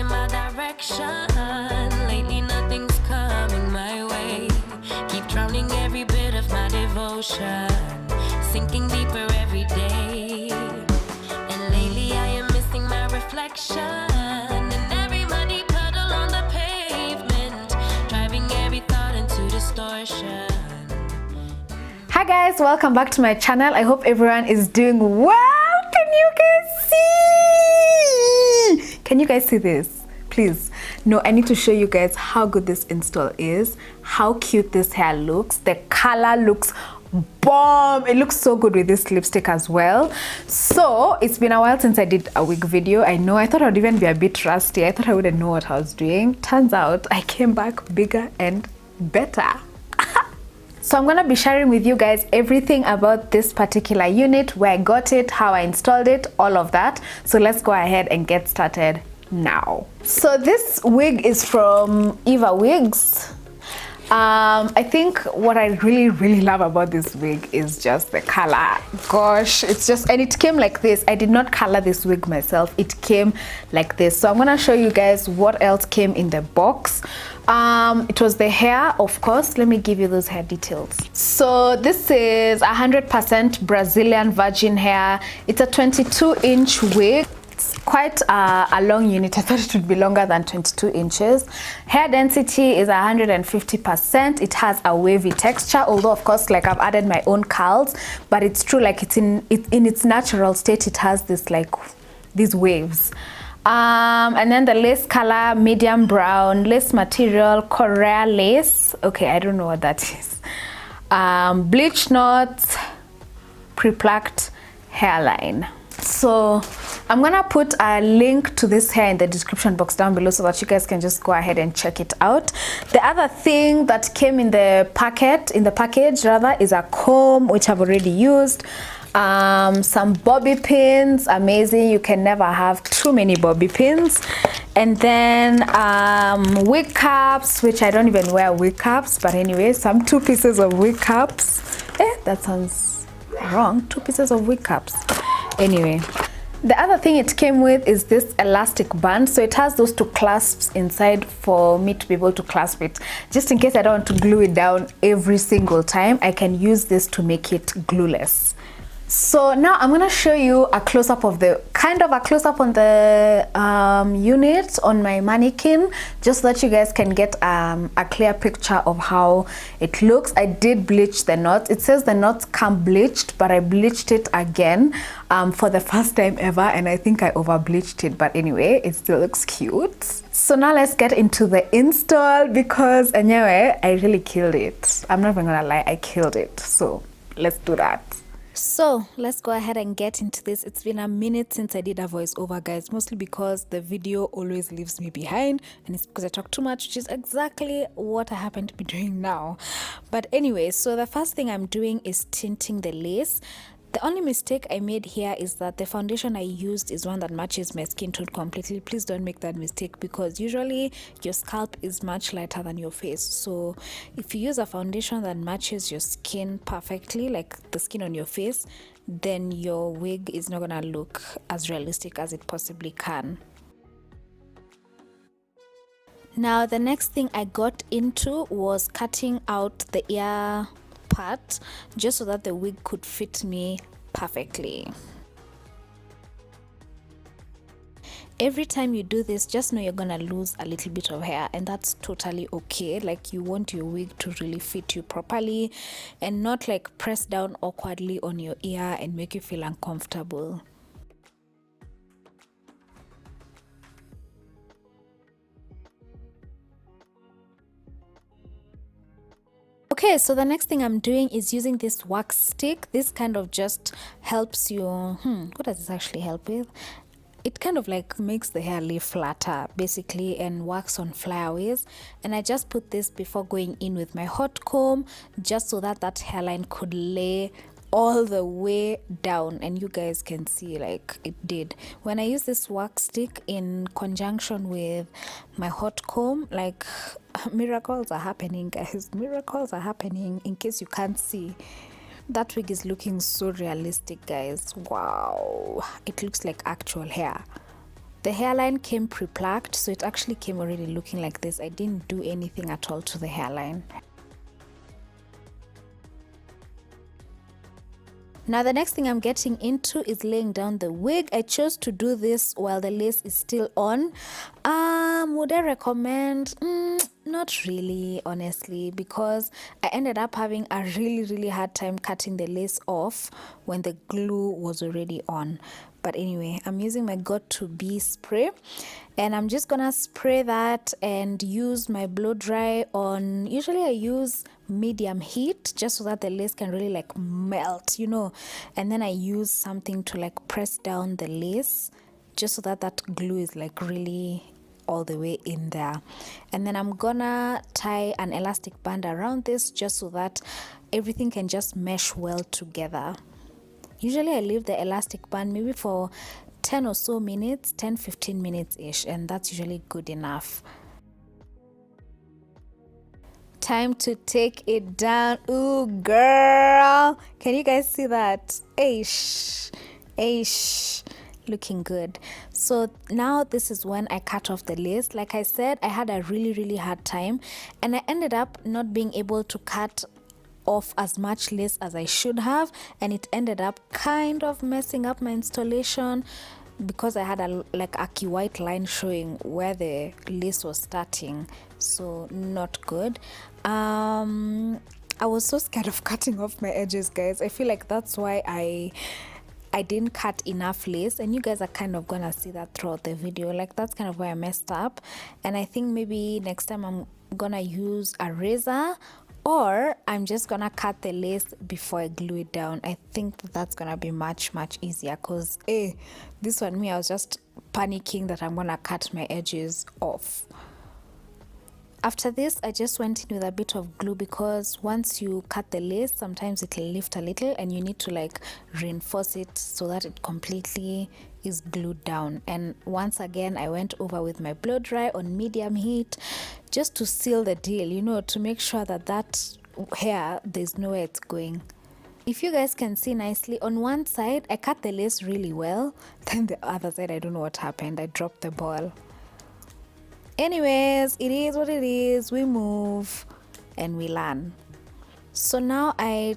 in my direction. Lately nothing's coming my way. Keep drowning every bit of my devotion, sinking deeper every day. And lately I am missing my reflection, and every muddy puddle on the pavement, driving every thought into distortion. Hi guys, welcome back to my channel. I hope everyone is doing well. Can you guys see this? Please. No, I need to show you guys how good this install is, how cute this hair looks. The color looks bomb. It looks so good with this lipstick as well. So it's been a while since I did a wig video. I know I thought I'd even be a bit rusty. I thought I wouldn't know what I was doing. Turns out I came back bigger and better. So I'm gonna be sharing with you guys everything about this particular unit, where I got it, how I installed it, all of that. So let's go ahead and get started now. So this wig is from Wigs. I think what I really love about this wig is just the color. Gosh, it's just, and it came like this. I did not color this wig myself. It came like this. So I'm gonna show you guys what else came in the box. It was the hair, of course. Let me give you those hair details. So this is 100% Brazilian virgin hair. It's a 22-inch wig. It's quite a long unit. I thought it would be longer than 22 inches. Hair density is 150%. It has a wavy texture, although of course, like, I've added my own curls, but it's true, like, it's in its natural state. It has this, like, these waves. And then the lace color, medium brown, lace material, Korea lace. Okay, I don't know what that is. Bleached knots, pre-plucked hairline. So I'm gonna put a link to this hair in the description box down below so that you guys can just go ahead and check it out. The other thing that came in the package rather, is a comb, which I've already used. Some bobby pins, amazing. You can never have too many bobby pins. And then wig caps, which I don't even wear wig caps, but anyway, some 2 pieces of wig caps. That sounds wrong. 2 pieces of wig caps. Anyway, the other thing it came with is this elastic band. So it has those 2 clasps inside for me to be able to clasp it. Just in case I don't want to glue it down every single time, I can use this to make it glueless. So now I'm gonna show you a close-up of the on the unit on my mannequin, just so that you guys can get a clear picture of how it looks. I did bleach the knots. It says the knots come bleached, but I bleached it again for the first time ever, and I think I over bleached it, but anyway, it still looks cute. So now let's get into the install, because anyway, I really killed it. I'm not even gonna lie, I killed it. So let's do that. So let's go ahead and get into this. It's been a minute since I did a voiceover, guys, mostly because the video always leaves me behind, and it's because I talk too much, which is exactly what I happen to be doing now. But anyway, so the first thing I'm doing is tinting the lace. The only mistake I made here is that the foundation I used is one that matches my skin tone completely. Please don't make that mistake, because usually your scalp is much lighter than your face. So if you use a foundation that matches your skin perfectly, like the skin on your face, then your wig is not gonna look as realistic as it possibly can. Now the next thing I got into was cutting out the ear part, just so that the wig could fit me perfectly. Every time you do this, just know you're gonna lose a little bit of hair, and that's totally okay. Like, you want your wig to really fit you properly and not like press down awkwardly on your ear and make you feel uncomfortable. Okay, so the next thing I'm doing is using this wax stick. This kind of just helps you, what does this actually help with? It kind of like makes the hair lay flatter basically and works on flyaways. And I just put this before going in with my hot comb, just so that that hairline could lay all the way down, and you guys can see like it did. When I use this wax stick in conjunction with my hot comb, like, miracles are happening, guys. Miracles are happening. In case you can't see, that wig is looking so realistic, guys. Wow, it looks like actual hair. The hairline came pre-plucked, so it actually came already looking like this. I didn't do anything at all to the hairline. Now the next thing I'm getting into is laying down the wig. I chose to do this while the lace is still on. Would I recommend? Not really, honestly, because I ended up having a really hard time cutting the lace off when the glue was already on. But anyway, I'm using my got2b spray, and I'm just gonna spray that and use my blow dry on, usually I use medium heat just so that the lace can really like melt, you know, and then I use something to like press down the lace just so that that glue is like really all the way in there. And then I'm gonna tie an elastic band around this just so that everything can just mesh well together. Usually I leave the elastic band maybe for 10 or so minutes, 10-15 minutes ish, and that's usually good enough. Time to take it down. Ooh, girl, can you guys see that? Aish, looking good. So now this is when I cut off the lace. Like I said, I had a really hard time, and I ended up not being able to cut off as much lace as I should have, and it ended up kind of messing up my installation because I had a key white line showing where the lace was starting, so not good. I was so scared of cutting off my edges, guys. I feel like that's why I didn't cut enough lace, and you guys are kind of gonna see that throughout the video. Like, that's kind of where I messed up, and I think maybe next time I'm gonna use a razor, or I'm just gonna cut the lace before I glue it down. I think that's gonna be much easier, because this one, I was just panicking that I'm gonna cut my edges off. After this, I just went in with a bit of glue, because once you cut the lace, sometimes it'll lift a little and you need to like reinforce it so that it completely is glued down. And once again, I went over with my blow dry on medium heat just to seal the deal, you know, to make sure that that hair, there's nowhere it's going. If you guys can see nicely, on one side I cut the lace really well, then the other side, I don't know what happened, I dropped the ball. Anyways, it is what it is. We move and we learn. So now I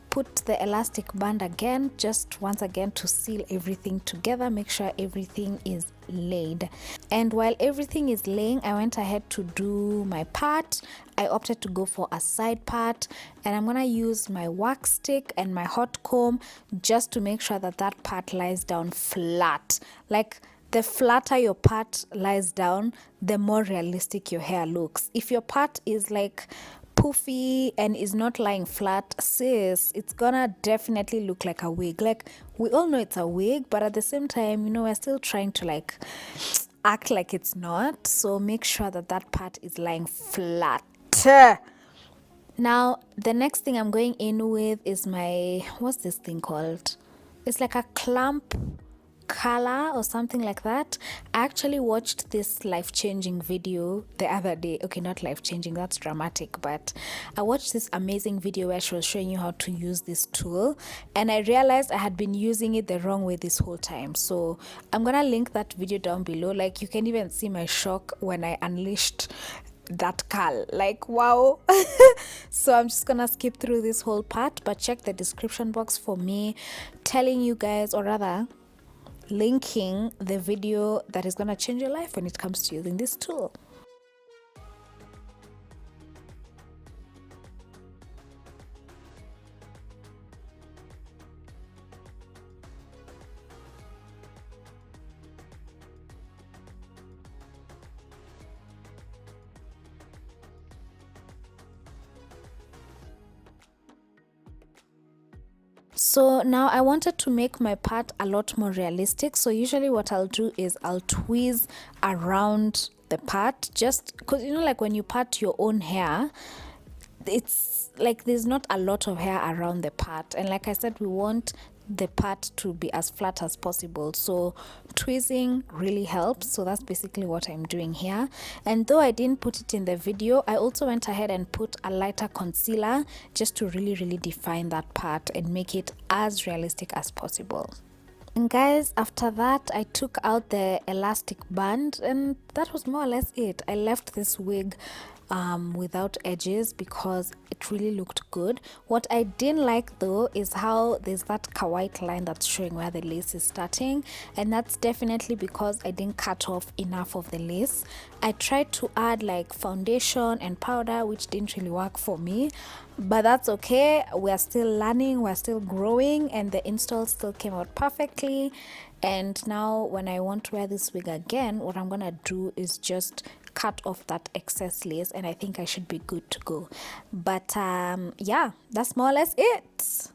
put the elastic band again, just once again, to seal everything together, make sure everything is laid. And while everything is laying, I went ahead to do my part. I opted to go for a side part, and I'm gonna use my wax stick and my hot comb just to make sure that that part lies down flat. Like, the flatter your part lies down, the more realistic your hair looks. If your part is like poofy and is not lying flat, sis, it's gonna definitely look like a wig. Like, we all know it's a wig, but at the same time, you know, we're still trying to like act like it's not. So make sure that that part is lying flat. Now, the next thing I'm going in with is my, what's this thing called? It's like a clamp color or something like that. I actually watched this life-changing video the other day. Okay, not life-changing, that's dramatic, but I watched this amazing video where she was showing you how to use this tool, and I realized I had been using it the wrong way this whole time. So I'm gonna link that video down below. Like, you can even see my shock when I unleashed that curl, like, wow. So I'm just gonna skip through this whole part, but check the description box for me telling you guys, or rather linking the video that is going to change your life when it comes to using this tool. So now I wanted to make my part a lot more realistic. So usually what I'll do is I'll tweeze around the part, just because, you know, like when you part your own hair, it's like there's not a lot of hair around the part, and like I said, we want the part to be as flat as possible, so tweezing really helps. So that's basically what I'm doing here. And though I didn't put it in the video, I also went ahead and put a lighter concealer just to really define that part and make it as realistic as possible. And guys, after that I took out the elastic band, and that was more or less it. I left this wig without edges because it really looked good. What I didn't like though is how there's that white line that's showing where the lace is starting, and that's definitely because I didn't cut off enough of the lace. I tried to add like foundation and powder, which didn't really work for me, but that's okay. We're still learning, we're still growing, and the install still came out perfectly. And now when I want to wear this wig again, what I'm gonna do is just cut off that excess lace, and I think I should be good to go. But yeah, that's more or less it.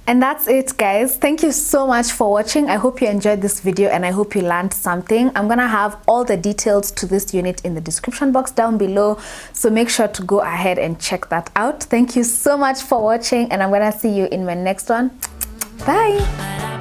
And that's it, guys. Thank you so much for watching. I hope you enjoyed this video and I hope you learned something. I'm gonna have all the details to this unit in the description box down below, so make sure to go ahead and check that out. Thank you so much for watching, and I'm gonna see you in my next one. Bye.